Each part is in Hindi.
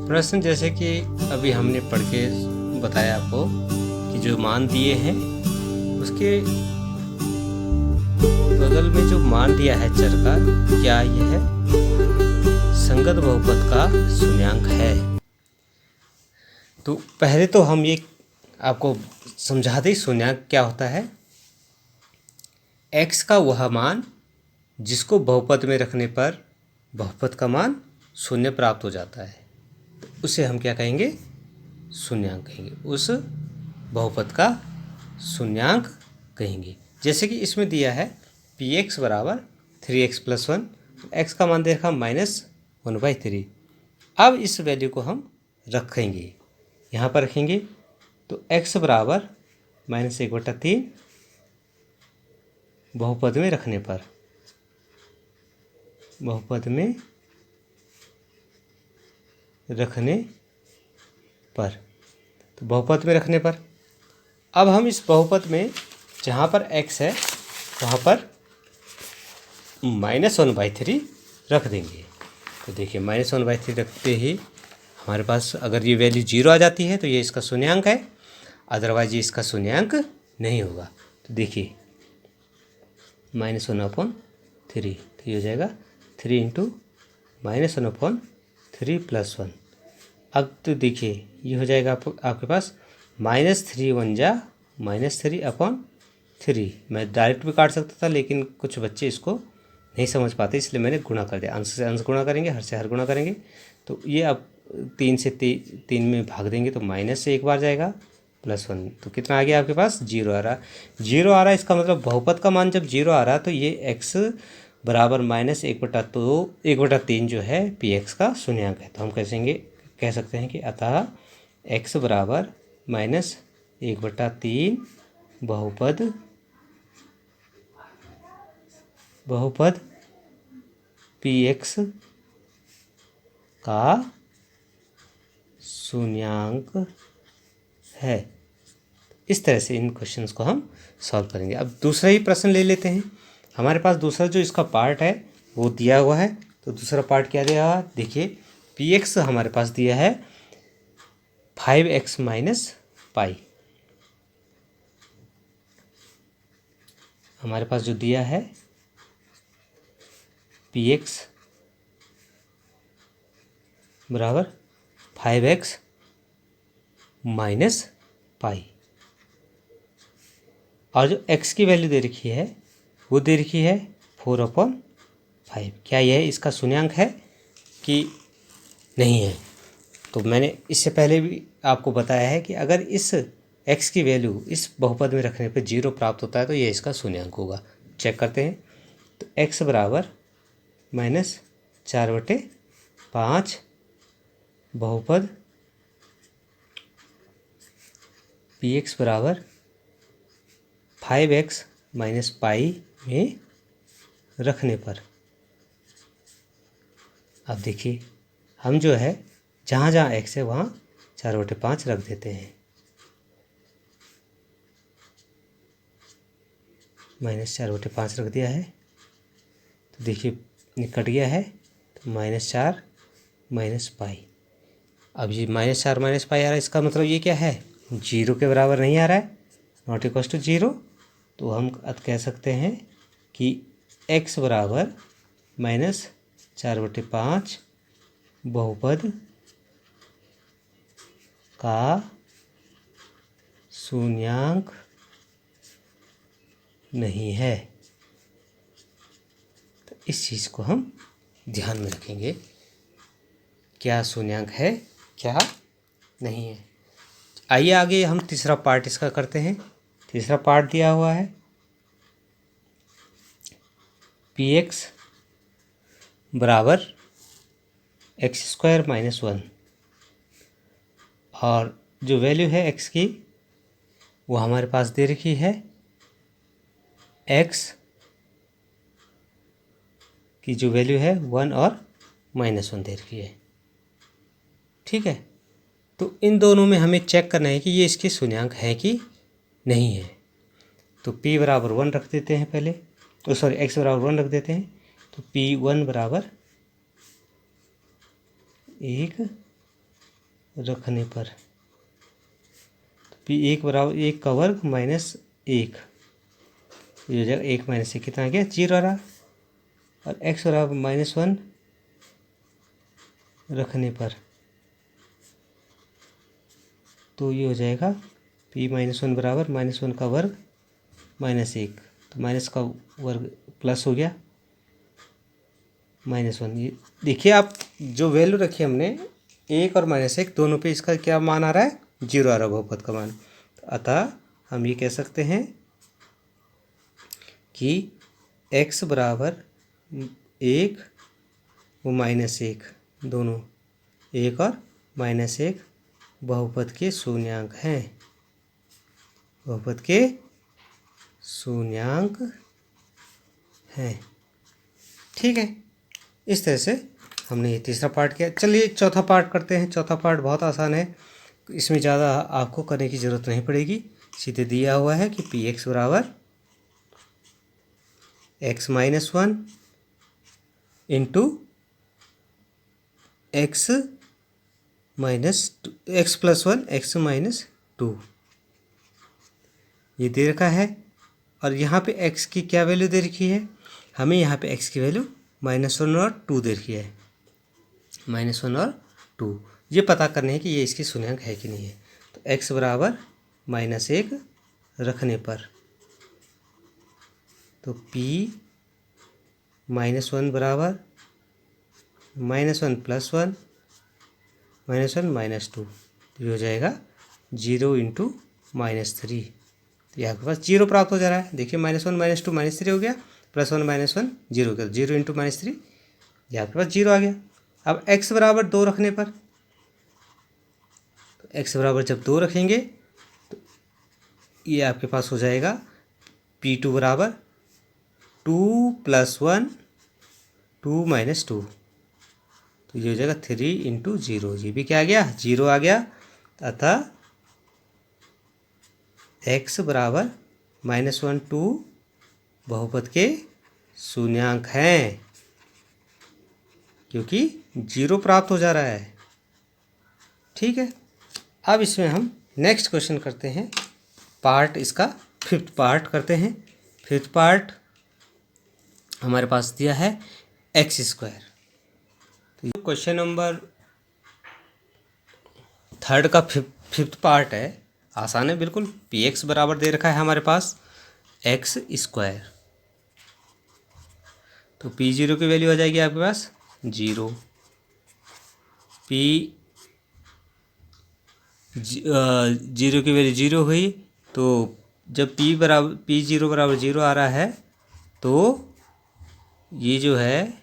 प्रश्न जैसे कि अभी हमने पढ़ के बताया आपको कि जो मान दिए हैं उसके बगल में जो मान दिया है चर का, क्या यह संगत बहुपद का शून्यांक है। तो पहले तो हम ये आपको समझा दें शून्यांक क्या होता है। x का वह मान जिसको बहुपद में रखने पर बहुपद का मान शून्य प्राप्त हो जाता है, तो उसे हम क्या कहेंगे, शून्यांक कहेंगे। उस बहुपद का शून्यांक कहेंगे। जैसे कि इसमें दिया है px बराबर 3x + 1, x का मान दे रखा -1/3। अब इस वैल्यू को हम रखेंगे, यहाँ पर रखेंगे, तो x बराबर -1/3 बहुपद में रखने पर, बहुपद में रखने पर, तो बहुपद में रखने पर अब हम इस बहुपद में जहाँ पर x है वहाँ पर -1/3 रख देंगे। तो देखिए -1/3 रखते ही हमारे पास अगर ये वैल्यू 0 आ जाती है तो ये इसका शून्यांक है, अदरवाइज ये इसका शून्यांक नहीं होगा। तो देखिए -1/3, तो ये हो जाएगा 3 × -1/3 + 1। अब तो देखिए ये हो जाएगा आपके पास -3 × 1 = -3/3। मैं डायरेक्ट भी काट सकता था, लेकिन कुछ बच्चे इसको नहीं समझ पाते, इसलिए मैंने गुणा कर दिया। अंश से अंश गुणा करेंगे, हर से हर गुणा करेंगे। तो ये अब 3 से 3 में भाग देंगे तो माइनस से एक बार जाएगा +1, तो कितना आ गया आपके पास, 0 आ रहा। 0 आ रहा, इसका मतलब बहुपद का मान जब 0 आ रहा तो ये x बराबर -1/3 जो है px का शून्यांक है। तो हम कह सकते हैं कि अतः x बराबर -1/3 बहुपद px का शून्यांक है। इस तरह से इन क्वेश्चंस को हम सॉल्व करेंगे। अब दूसरा ही प्रश्न ले लेते हैं। हमारे पास दूसरा जो इसका पार्ट है वो दिया हुआ है, तो दूसरा पार्ट क्या दिया हुआ, देखिए px हमारे पास दिया है 5x - पाई। हमारे पास जो दिया है px बराबर 5x - पाई, और जो x की वैल्यू दे रखी है वो दे रखी है 4/5। क्या यह इसका शून्यांक है कि नहीं है। तो मैंने इससे पहले भी आपको बताया है कि अगर इस x की वैल्यू इस बहुपद में रखने पर 0 प्राप्त होता है तो यह इसका शून्यांक होगा। चेक करते हैं। तो x बराबर -4/5 बहुपद px बराबर 5x - पाई में रखने पर, अब देखिए हम जो है जहाँ जहाँ x है वहाँ 4/5 रख देते हैं। -4/5 रख दिया है, तो देखिए कट गया है, तो -4 - पाई। अब ये -4 - पाई आ रहा है, इसका मतलब ये क्या है, 0 के बराबर नहीं आ रहा है, नॉट इक्वल टू 0। तो हम कह सकते हैं कि x बराबर -4/5 बहुपद का शून्यांक नहीं है। तो इस चीज़ को हम ध्यान में रखेंगे, क्या शून्यांक है क्या नहीं है। आइए आगे हम तीसरा पार्ट इसका करते हैं। तीसरा पार्ट दिया हुआ है px बराबर x² - 1, और जो वैल्यू है x की वो हमारे पास दे रखी है, x की जो वैल्यू है 1 और -1 दे रखी है। ठीक है, तो इन दोनों में हमें चेक करना है कि ये इसके शून्यांक है कि नहीं है। तो p बराबर 1 रख देते हैं पहले, तो सॉरी x बराबर 1 रख देते हैं। तो p1 बराबर 1 रखने पर, तो P1 बराबर 1 का वर्ग माइनस 1, ये हो जाएगा 1 माइनस 1 कितना आ गया 0 आ रहा, और x बराबर -1 रखने पर, तो ये हो जाएगा P-1 बराबर -1 का वर्ग -1, तो माइनस का वर्ग प्लस हो गया -1। ये देखिए आप जो वैल्यू रखी हमने 1 और -1 दोनों पे, इसका क्या मान आ रहा है 0 आ रहा है बहुपद का मान। अतः हम ये कह सकते हैं कि x बराबर 1 व -1 दोनों 1 और -1 बहुपद के शून्यांक हैं, बहुपद के शून्यांक हैं। ठीक है, इस तरह से हमने ये तीसरा पार्ट किया। चलिए चौथा पार्ट करते हैं। चौथा पार्ट बहुत आसान है, इसमें ज़्यादा आपको करने की ज़रूरत नहीं पड़ेगी। सीधे दिया हुआ है कि Px बराबर x-1 इंटू x + 1 x-2 ये दे रखा है, और यहाँ पे x की क्या वैल्यू दे रखी है, हमें यहाँ पे x की वैल्यू -1 और 2 दे रखी है, -1 और 2। ये पता करने है कि ये इसकी शून्यांक है कि नहीं है। तो x बराबर -1 रखने पर, तो P-1 बराबर -1 + 1 -1 -2, तो ये हो जाएगा 0 इंटू -3। तो ये आपके पास 0 प्राप्त हो जा रहा है। देखिए -1 -2 -3 हो गया, +1 -1 0 हो गया, 0 इंटू -3 ये आपके पास 0 आ गया। अब x बराबर 2 रखने पर, तो x बराबर जब 2 रखेंगे तो ये आपके पास हो जाएगा P2 बराबर 2 + 1 2 - 2, तो ये हो जाएगा 3 इंटू 0, ये भी क्या आ गया 0 आ गया। अतः x बराबर -1 2 बहुपद के शून्यांक हैं, क्योंकि 0 प्राप्त हो जा रहा है। ठीक है, अब इसमें हम नेक्स्ट क्वेश्चन करते हैं, पार्ट इसका 5th पार्ट करते हैं। 5th पार्ट हमारे पास दिया है x²। तो ये क्वेश्चन नंबर 3rd का 5th पार्ट है, आसान है बिल्कुल। Px बराबर दे रखा है हमारे पास x², तो P0 की वैल्यू आ जाएगी आपके पास 0, जीरो की वैल्यू 0 हुई, तो जब P0 बराबर 0 आ रहा है, तो ये जो है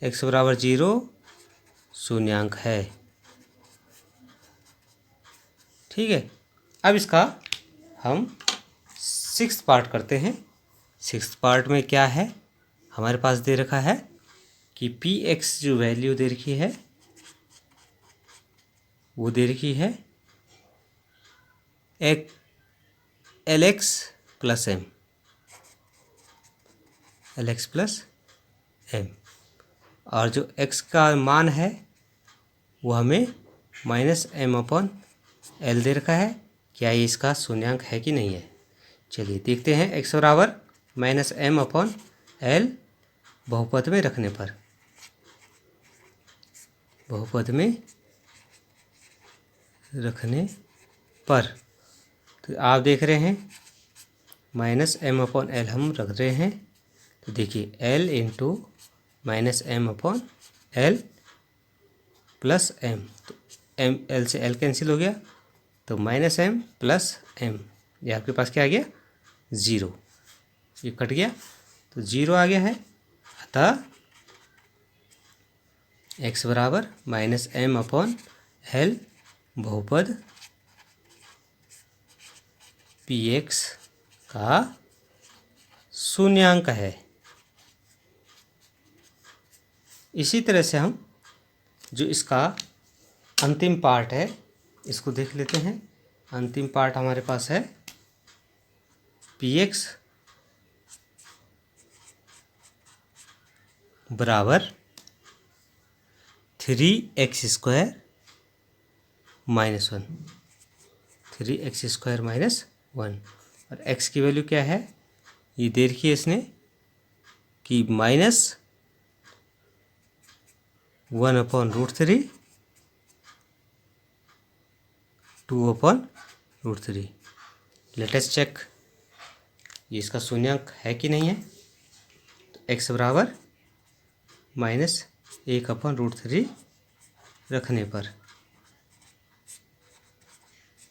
x बराबर 0 शून्यांक है। ठीक है, अब इसका हम 6th पार्ट करते हैं। 6th पार्ट में क्या है, हमारे पास दे रखा है कि Px जो वैल्यू दे रखी है वो दे रखी है Lx + m, Lx + m, और जो x का मान है वो हमें -m/l दे रखा है। क्या ये इसका शून्यांक है कि नहीं है, चलिए देखते हैं। x बराबर -m/l बहुपद में रखने पर, बहुपद में रखने पर, तो आप देख रहे हैं -m/l हम रख रहे हैं, तो देखिए l इंटू -m/l + m, तो m l से l कैंसिल हो गया, तो -m + m, ये आपके पास क्या आ गया 0, ये कट गया तो 0 आ गया है। अतः x बराबर -m/l बहुपद Px का शून्यांक है। इसी तरह से हम जो इसका अंतिम पार्ट है इसको देख लेते हैं। अंतिम पार्ट हमारे पास है Px बराबर 3x² -1, 3x² -1। और x की वैल्यू क्या है, ये दे रखी है इसने कि -1/√3, 2/√3। लेटेस्ट चेक ये इसका शून्यांक है कि नहीं है। तो x बराबर -1/√3 रखने पर,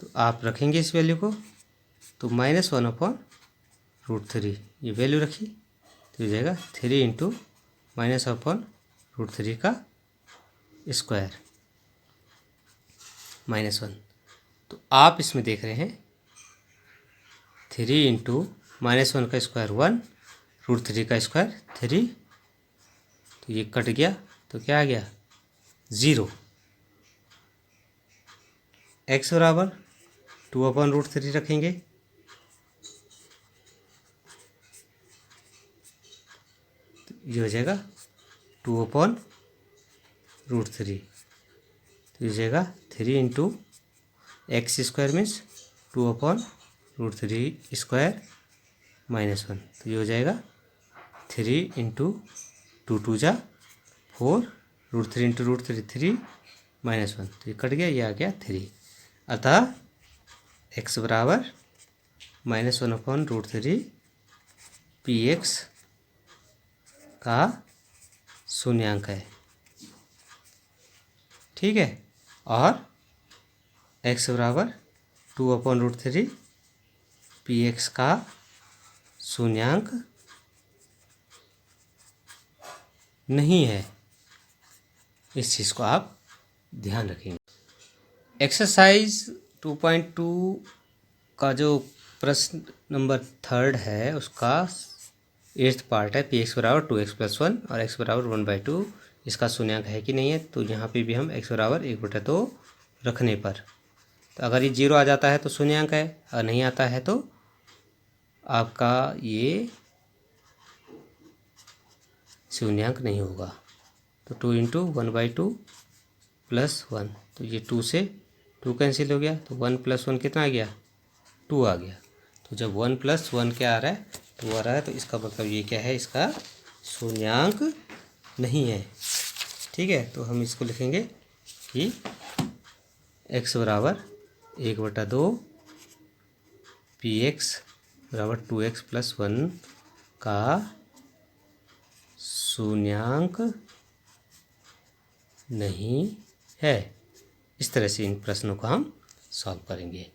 तो आप रखेंगे इस वैल्यू को, तो -1/√3 ये वैल्यू रखी, तो हो जाएगा 3 × -1/√3 का स्क्वायर -1। तो आप इसमें देख रहे हैं 3 × -1 का स्क्वायर 1, √3 का स्क्वायर 3, तो ये कट गया, तो क्या आ गया 0। x बराबर 2/√3 रखेंगे, तो ये हो जाएगा 2/√3, तो ये हो जाएगा 3 × x² मीन्स 2/√3² -1, तो ये हो जाएगा 3 × 2 × 2 = 4, √3 × √3 3 -1, तो ये कट गया, ये आ गया 3। अतः x बराबर -1/√3 px का शून्यांक है। ठीक है, और x बराबर 2/√3 px का शून्यांक नहीं है। इस चीज़ को आप ध्यान रखेंगे। एक्सरसाइज 2.2 का जो प्रश्न नंबर 3 है उसका 8th पार्ट है, px बराबर 2x + 1 और x बराबर 1/2 इसका शून्यांक है कि नहीं है। तो यहाँ पे भी हम x बराबर 1/2 रखने पर, तो अगर ये 0 आ जाता है तो शून्यांक है, अगर नहीं आता है तो आपका ये शून्यांक नहीं होगा। तो 2 × 1/2 + 1, तो ये 2 से 2 कैंसिल हो गया, तो 1 + 1 कितना आ गया 2 आ गया। तो जब 1 + 1 क्या आ रहा है 2 आ रहा है, तो इसका मतलब ये क्या है, इसका शून्यांक नहीं है। ठीक है, तो हम इसको लिखेंगे कि x बराबर 1/2 px बराबर 2x + 1 का शून्यांक नहीं है। इस तरह से इन प्रश्नों को हम सॉल्व करेंगे।